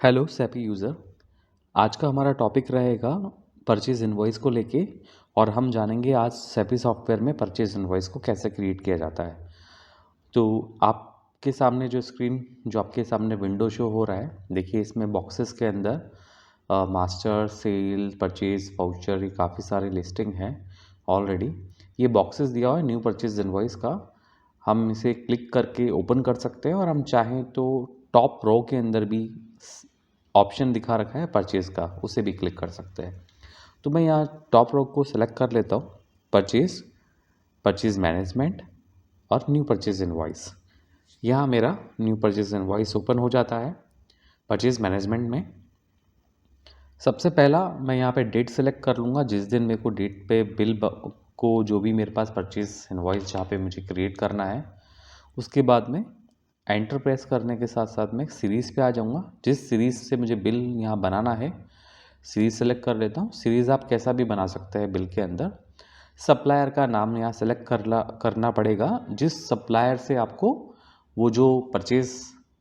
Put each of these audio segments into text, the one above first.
Hello sappy user. आज का हमारा टॉपिक रहेगा परचेज़ इनवॉइस को लेके। और हम जानेंगे आज सैपी सॉफ्टवेयर में परचेज़ इनवॉइस को कैसे क्रिएट किया जाता है। तो आपके सामने जो आपके सामने विंडो शो हो रहा है, देखिए इसमें बॉक्सेस के अंदर मास्टर, सेल, परचेज़, वाउचर, ये काफ़ी सारी लिस्टिंग है ऑलरेडी। ये बॉक्सेस दिया हुआ है न्यू परचेज़ इनवॉइस का। हम इसे क्लिक करके ओपन कर सकते हैं और हम चाहें तो टॉप रो के अंदर भी ऑप्शन दिखा रखा है परचेज़ का, उसे भी क्लिक कर सकते हैं। तो मैं यहाँ टॉप रो को सिलेक्ट कर लेता हूँ, परचेज़, परचेज़ मैनेजमेंट और न्यू परचेज़ इनवॉइस। यहाँ मेरा न्यू परचेज़ इनवॉइस ओपन हो जाता है। परचेज़ मैनेजमेंट में सबसे पहला मैं यहाँ पे डेट सेलेक्ट कर लूँगा, जिस दिन मेरे को डेट पे को जो भी मेरे पास परचेज़ इनवॉइस जहाँ पे मुझे क्रिएट करना है, उसके बाद में एंटर प्रेस करने के साथ साथ मैं सीरीज़ पे आ जाऊँगा। जिस सीरीज़ से मुझे बिल यहाँ बनाना है, सीरीज़ सेलेक्ट कर लेता हूँ। सीरीज़ आप कैसा भी बना सकते हैं बिल के अंदर। सप्लायर का नाम यहाँ सेलेक्ट करना पड़ेगा, जिस सप्लायर से आपको वो जो परचेज़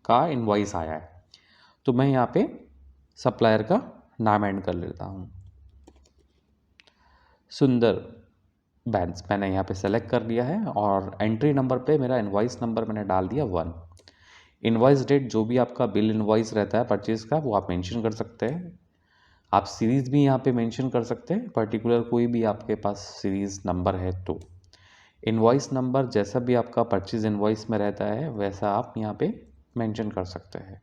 का इनवॉइस आया है। तो मैं यहाँ पे सप्लायर का नाम ऐड कर लेता हूँ, सुंदर बैंड्स मैंने यहाँ पे सेलेक्ट कर लिया है। और एंट्री नंबर पे मेरा इनवॉइस नंबर मैंने डाल दिया 1। इनवॉइस डेट जो भी आपका बिल इनवॉइस रहता है परचेज़ का, वो आप मेंशन कर सकते हैं। आप सीरीज़ भी यहाँ पे मेंशन कर सकते हैं, पर्टिकुलर कोई भी आपके पास सीरीज़ नंबर है तो। इनवॉइस नंबर जैसा भी आपका परचेज़ इनवॉइस में रहता है वैसा आप यहाँ पे मेंशन कर सकते हैं।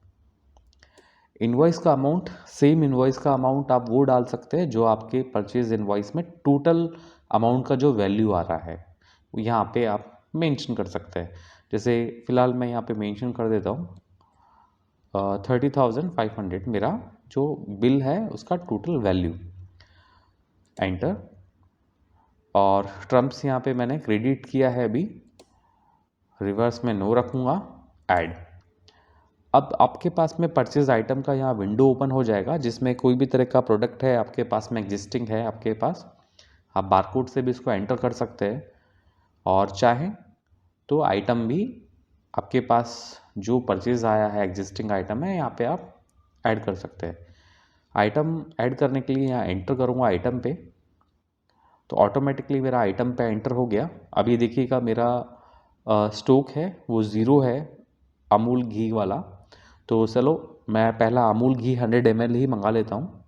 इनवॉइस का अमाउंट, सेम इनवॉइस का अमाउंट आप वो डाल सकते हैं जो आपके परचेज़ इनवॉइस में टोटल अमाउंट का जो वैल्यू आ रहा है, वो यहाँ पे आप मेंशन कर सकते हैं। जैसे फ़िलहाल मैं यहाँ पे मेंशन कर देता हूँ 30,500 मेरा जो बिल है उसका टोटल वैल्यू। एंटर। और ट्रम्प्स यहाँ पे मैंने क्रेडिट किया है अभी, रिवर्स में नो रखूँगा, ऐड। अब आपके पास में परचेज आइटम का यहाँ विंडो ओपन हो जाएगा, जिसमें कोई भी तरह का प्रोडक्ट है आपके पास में एग्जिस्टिंग है आपके पास, आप बारकोड से भी इसको एंटर कर सकते हैं। और चाहें तो आइटम भी आपके पास जो परचेज आया है एग्जिस्टिंग आइटम है, यहाँ पे आप ऐड कर सकते हैं। आइटम ऐड करने के लिए यहाँ एंटर करूँगा आइटम पे, तो ऑटोमेटिकली मेरा आइटम पे एंटर हो गया। अभी देखिएगा मेरा स्टॉक है वो ज़ीरो है अमूल घी वाला। तो चलो मैं पहला अमूल घी 100 ml ही मंगा लेता हूँ।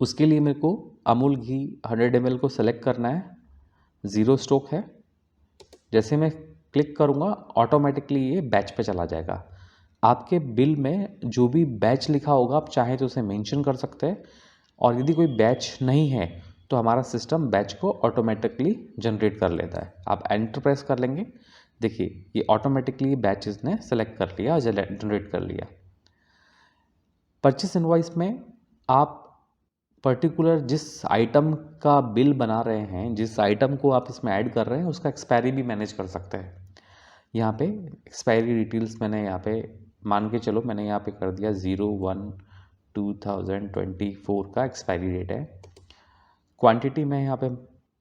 उसके लिए मेरे को अमूल घी 100 ml को सेलेक्ट करना है, ज़ीरो स्टॉक है। जैसे मैं क्लिक करूँगा ऑटोमेटिकली ये बैच पे चला जाएगा। आपके बिल में जो भी बैच लिखा होगा आप चाहें तो उसे मेंशन कर सकते हैं, और यदि कोई बैच नहीं है तो हमारा सिस्टम बैच को ऑटोमेटिकली जनरेट कर लेता है। आप एंटर प्रेस कर लेंगे, देखिए ये ऑटोमेटिकली बैच इसने सेलेक्ट कर लिया, जनरेट कर लिया। परचेस इनवॉइस में आप पर्टिकुलर जिस आइटम का बिल बना रहे हैं, जिस आइटम को आप इसमें ऐड कर रहे हैं, उसका एक्सपायरी भी मैनेज कर सकते हैं। यहाँ पे एक्सपायरी डिटेल्स मैंने यहाँ पे मान के चलो, मैंने यहाँ पे कर दिया 01/2024 का एक्सपायरी डेट है। क्वांटिटी में यहाँ पे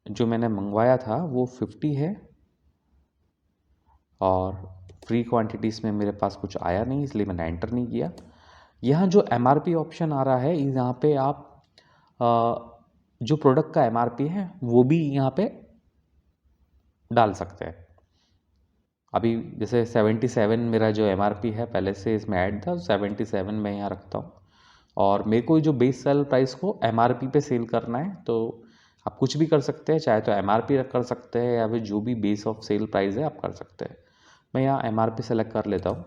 जो मैंने मंगवाया था वो 50 है, और फ्री क्वांटिटीज़ में मेरे पास कुछ आया नहीं, इसलिए मैंने एंटर नहीं किया। यहाँ जो MRP ऑप्शन आ रहा है, यहाँ पे आप जो प्रोडक्ट का MRP है वो भी यहाँ पे डाल सकते हैं। अभी जैसे 77 मेरा जो MRP है पहले से इसमें ऐड था, 77 मैं यहाँ रखता हूँ। और मेरे को जो बेस सेल प्राइस को MRP पे सेल करना है, तो आप कुछ भी कर सकते हैं, चाहे तो MRP रख कर सकते हैं या फिर जो भी बेस ऑफ सेल प्राइस है आप कर सकते हैं। मैं यहाँ MRP सेलेक्ट कर लेता हूँ।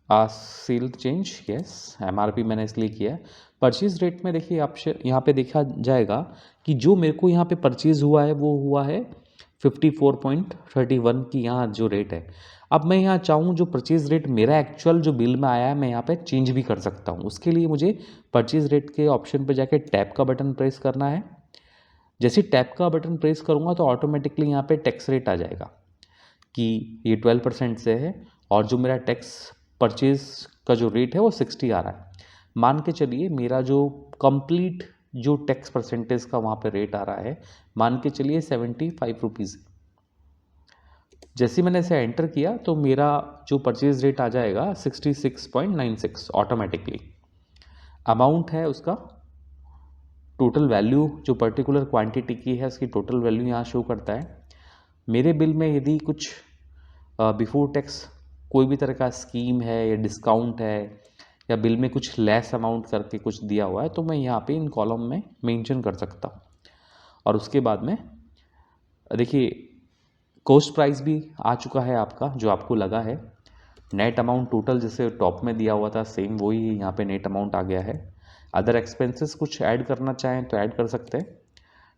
सेल चेंज, यस, MRP मैंने इसलिए किया है। परचेज रेट में देखिए आप यहाँ पे देखा जाएगा कि जो मेरे को यहाँ पे परचेज हुआ है वो हुआ है 54.31 की यहाँ जो रेट है। अब मैं यहाँ चाहूँ जो परचेज रेट मेरा एक्चुअल जो बिल में आया है, मैं यहाँ पे चेंज भी कर सकता हूँ। उसके लिए मुझे परचेज रेट के ऑप्शन पे जाके टैब का बटन प्रेस करना है। जैसे टैब का बटन प्रेस करूँगा तो ऑटोमेटिकली यहाँ पे टैक्स रेट आ जाएगा कि ये 12% से है, और जो मेरा टैक्स परचेज का जो रेट है वो 60 आ रहा है। मान के चलिए मेरा जो कंप्लीट जो टैक्स परसेंटेज का वहाँ पे रेट आ रहा है, मान के चलिए 75 रुपीज़। जैसे ही मैंने इसे एंटर किया तो मेरा जो परचेज रेट आ जाएगा 66.96 ऑटोमेटिकली। अमाउंट है उसका, टोटल वैल्यू जो पर्टिकुलर क्वांटिटी की है उसकी टोटल वैल्यू यहाँ शो करता है। मेरे बिल में यदि कुछ बिफोर टैक्स कोई भी तरह का स्कीम है या डिस्काउंट है या बिल में कुछ लेस अमाउंट करके कुछ दिया हुआ है तो मैं यहाँ पे इन कॉलम में मेंशन कर सकता हूँ। और उसके बाद में देखिए कॉस्ट प्राइस भी आ चुका है आपका जो आपको लगा है। नेट अमाउंट टोटल जैसे टॉप में दिया हुआ था सेम वही यहाँ पे नेट अमाउंट आ गया है। अदर एक्सपेंसेस कुछ ऐड करना चाहें तो ऐड कर सकते हैं।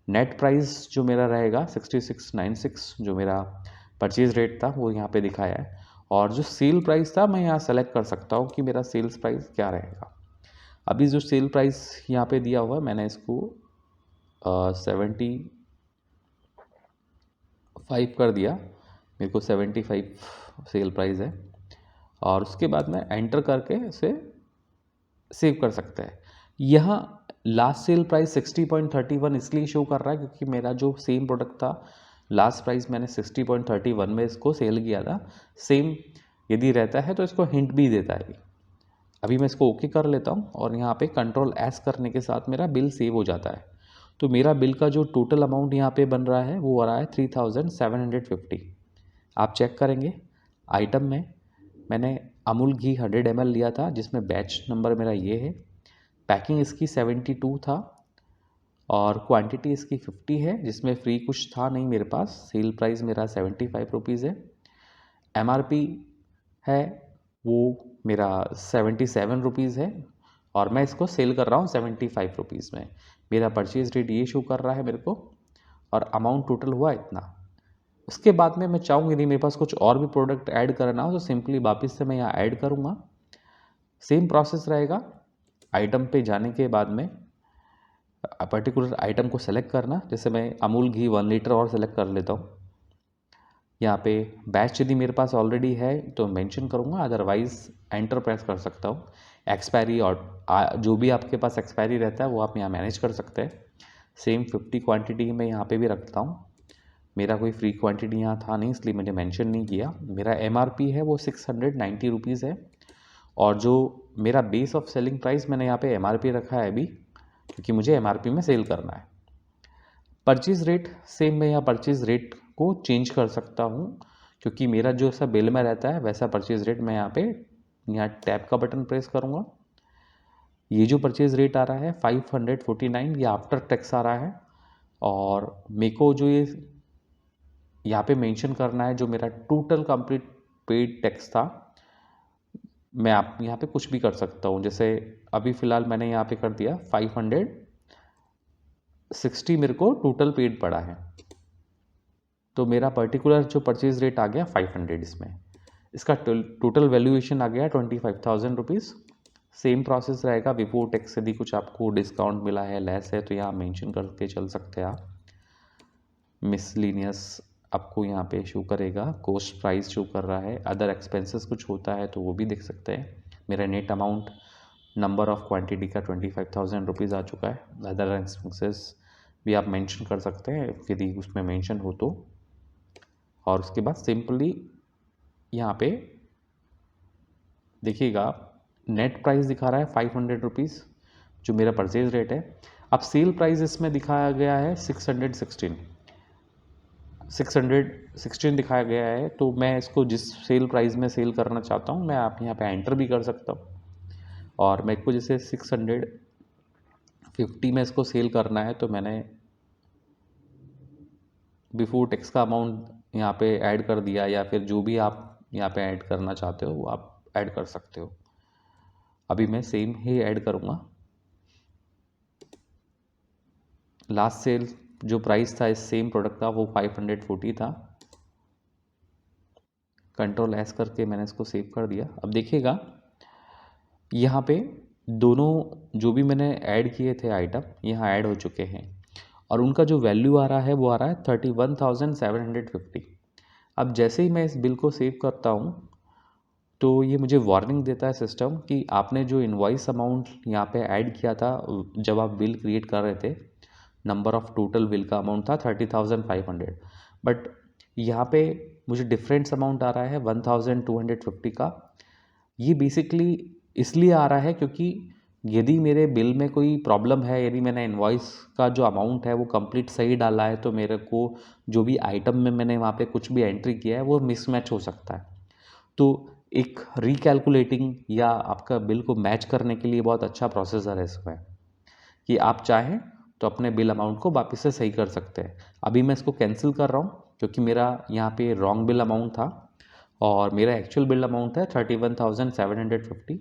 नेट प्राइस जो मेरा रहेगा 6696 जो मेरा परचेज रेट था वो यहाँ पे दिखाया है। और जो सेल प्राइस था मैं यहाँ सेलेक्ट कर सकता हूँ कि मेरा सेल्स प्राइस क्या रहेगा। अभी जो सेल प्राइस यहाँ पे दिया हुआ है मैंने इसको 75 कर दिया, मेरे को 75 सेल प्राइस है। और उसके बाद में एंटर करके इसे सेव कर सकते हैं। यहाँ लास्ट सेल प्राइस 60.31 इसलिए शो कर रहा है क्योंकि मेरा जो सेम प्रोडक्ट था लास्ट प्राइस मैंने 60.31 में इसको सेल किया था। सेम यदि रहता है तो इसको हिंट भी देता है। अभी मैं इसको ओके कर लेता हूँ और यहाँ पे कंट्रोल एस करने के साथ मेरा बिल सेव हो जाता है। तो मेरा बिल का जो टोटल अमाउंट यहाँ पे बन रहा है वो आ रहा है 3750। आप चेक करेंगे आइटम में मैंने अमूल घी 100 ml लिया था जिसमें बैच नंबर मेरा ये है। पैकिंग इसकी 72 था और क्वांटिटी इसकी 50 है जिसमें फ्री कुछ था नहीं मेरे पास। सेल प्राइस मेरा 75 रुपीज़ है। एमआरपी है वो मेरा 77 रुपीज़ है और मैं इसको सेल कर रहा हूँ 75 रुपीज़ में। मेरा परचेज रेट ये शो कर रहा है मेरे को और अमाउंट टोटल हुआ इतना। उसके बाद में मैं चाहूँ यदि मेरे पास कुछ और भी प्रोडक्ट ऐड करना हो तो सिंपली वापस से मैं यहाँ ऐड करूँगा। सेम प्रोसेस रहेगा। आइटम पे जाने के बाद में पर्टिकुलर आइटम को सेलेक्ट करना, जैसे मैं अमूल घी 1 लीटर और सेलेक्ट कर लेता हूँ। यहाँ पे बैच यदि मेरे पास ऑलरेडी है तो मेंशन करूँगा, अदरवाइज एंटर प्रेस कर सकता हूँ। एक्सपायरी और जो भी आपके पास एक्सपायरी रहता है वो आप यहाँ मैनेज कर सकते हैं। सेम 50 क्वांटिटी मैं यहाँ पे भी रखता हूँ। मेरा कोई फ्री क्वांटिटी यहाँ था नहीं इसलिए मैंने मेंशन नहीं किया। मेरा एमआरपी है वो 690 रुपीज़ है और जो मेरा बेस ऑफ सेलिंग प्राइस मैंने यहाँ पे एमआरपी रखा है अभी क्योंकि मुझे एमआरपी में सेल करना है। परचेज रेट सेम मैं यहाँ परचेज रेट को चेंज कर सकता हूँ क्योंकि मेरा जो सा बिल में रहता है वैसा परचेज रेट मैं यहाँ टैब का बटन प्रेस करूँगा। ये जो परचेज रेट आ रहा है 549 ये आफ्टर टैक्स आ रहा है और मेरे को जो ये यहाँ पे मेंशन करना है जो मेरा टोटल कंप्लीट पेड टैक्स था। मैं आप यहाँ पे कुछ भी कर सकता हूँ, जैसे अभी फ़िलहाल मैंने यहाँ पे कर दिया 560 मेरे को टोटल पेड पड़ा है तो मेरा पर्टिकुलर जो परचेज रेट आ गया 500 इसमें। इसका टोटल वैल्यूएशन आ गया 25,000 रुपीज़। सेम प्रोसेस रहेगा बिफोर टैक्स। यदि कुछ आपको डिस्काउंट मिला है लेस है तो यहाँ मेंशन करके चल सकते हैं आप। मिसलिनियस आपको यहाँ पे शो करेगा, कॉस्ट प्राइस शो कर रहा है। अदर एक्सपेंसेस कुछ होता है तो वो भी देख सकते हैं। मेरा net amount number of quantity का 25,000 रुपीज़ आ चुका है। अदर एक्सपेंसेस भी आप मेंशन कर सकते हैं यदि उसमें मेंशन हो तो। और उसके बाद सिंपली यहाँ पे देखिएगा नेट प्राइस दिखा रहा है 500 रुपीज़ जो मेरा परचेज रेट है। अब सेल प्राइस इसमें दिखाया गया है 616 दिखाया गया है तो मैं इसको जिस सेल प्राइस में सेल करना चाहता हूँ मैं आप यहाँ पे एंटर भी कर सकता हूँ। और मेरे को जैसे 650 में इसको सेल करना है तो मैंने बिफोर टैक्स का अमाउंट यहाँ पे ऐड कर दिया या फिर जो भी आप यहाँ पे ऐड करना चाहते हो वो आप ऐड कर सकते हो। अभी मैं सेम ही ऐड करूँगा। लास्ट सेल जो प्राइस था इस सेम प्रोडक्ट का वो 540 था। कंट्रोल एस करके मैंने इसको सेव कर दिया। अब देखिएगा यहाँ पे दोनों जो भी मैंने ऐड किए थे आइटम यहाँ ऐड हो चुके हैं और उनका जो वैल्यू आ रहा है वो आ रहा है 31,750। अब जैसे ही मैं इस बिल को सेव करता हूँ तो ये मुझे वार्निंग देता है सिस्टम कि आपने जो इनवॉइस अमाउंट यहाँ पे ऐड किया था जब आप बिल क्रिएट कर रहे थे, नंबर ऑफ टोटल बिल का अमाउंट था 30,500 बट यहाँ पे मुझे डिफरेंस अमाउंट आ रहा है 1250 का। ये बेसिकली इसलिए आ रहा है क्योंकि यदि मेरे बिल में कोई प्रॉब्लम है, यदि मैंने इनवॉइस का जो अमाउंट है वो कंप्लीट सही डाला है, तो मेरे को जो भी आइटम में मैंने वहाँ पे कुछ भी एंट्री किया है वो मिसमैच हो सकता है। तो एक रिकैलकुलेटिंग या आपका बिल को मैच करने के लिए बहुत अच्छा प्रोसेसर है इसमें, कि आप चाहें तो अपने बिल अमाउंट को वापस से सही कर सकते हैं। अभी मैं इसको कैंसिल कर रहा हूँ क्योंकि मेरा यहाँ पे रॉन्ग बिल अमाउंट था और मेरा एक्चुअल बिल अमाउंट है 31,750।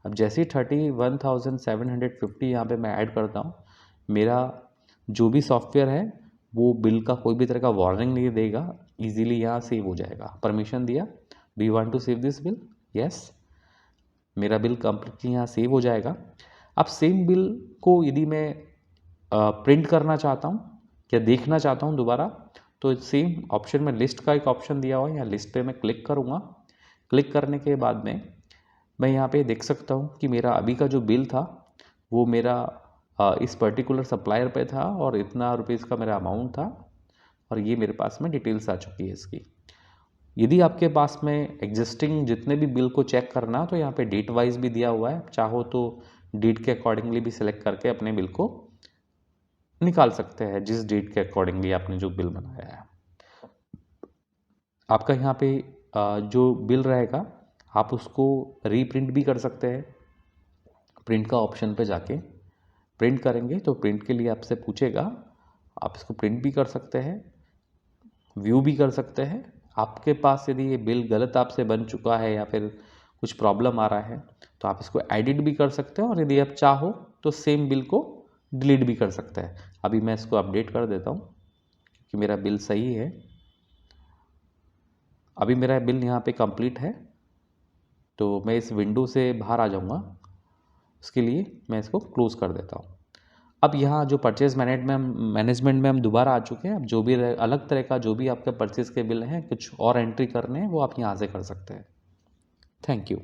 अब जैसे ही 31,750 यहाँ पे मैं ऐड करता हूँ, मेरा जो भी सॉफ्टवेयर है वो बिल का कोई भी तरह का वार्निंग नहीं देगा, इजीली यहाँ सेव हो जाएगा। परमिशन दिया, do you want to save this bill, yes, मेरा बिल कंप्लीटली यहाँ सेव हो जाएगा। अब सेम बिल को यदि मैं प्रिंट करना चाहता हूँ या देखना चाहता हूँ दोबारा, तो सेम ऑप्शन में लिस्ट का एक ऑप्शन दिया हुआ है, यहाँ लिस्ट पे मैं क्लिक करूँगा। क्लिक करने के बाद में मैं यहाँ पे देख सकता हूँ कि मेरा अभी का जो बिल था वो मेरा इस पर्टिकुलर सप्लायर पे था और इतना रुपीज़ का मेरा अमाउंट था और ये मेरे पास में डिटेल्स आ चुकी है इसकी। यदि आपके पास में एग्जिस्टिंग जितने भी बिल को चेक करना हो तो यहाँ पे डेट वाइज भी दिया हुआ है, चाहो तो डेट के अकॉर्डिंगली भी सिलेक्ट करके अपने बिल को निकाल सकते हैं, जिस डेट के अकॉर्डिंगली आपने जो बिल बनाया है। आपका यहाँ पे जो बिल रहेगा आप उसको रीप्रिंट भी कर सकते हैं। प्रिंट का ऑप्शन पे जाके प्रिंट करेंगे तो प्रिंट के लिए आपसे पूछेगा, आप इसको प्रिंट भी कर सकते हैं, व्यू भी कर सकते हैं। आपके पास यदि ये बिल गलत आपसे बन चुका है या फिर कुछ प्रॉब्लम आ रहा है तो आप इसको एडिट भी कर सकते हैं और यदि आप चाहो तो सेम बिल को डिलीट भी कर सकते हैं। अभी मैं इसको अपडेट कर देता हूँ क्योंकि मेरा बिल सही है। अभी मेरा बिल यहाँ पे कंप्लीट है तो मैं इस विंडो से बाहर आ जाऊँगा, उसके लिए मैं इसको क्लोज़ कर देता हूँ। अब यहाँ जो परचेज मैनेजमेंट में हम दोबारा आ चुके हैं। अब जो भी अलग तरह का जो भी आपके परचेज के बिल हैं, कुछ और एंट्री करने हैं वो आप यहाँ से कर सकते हैं। Thank you.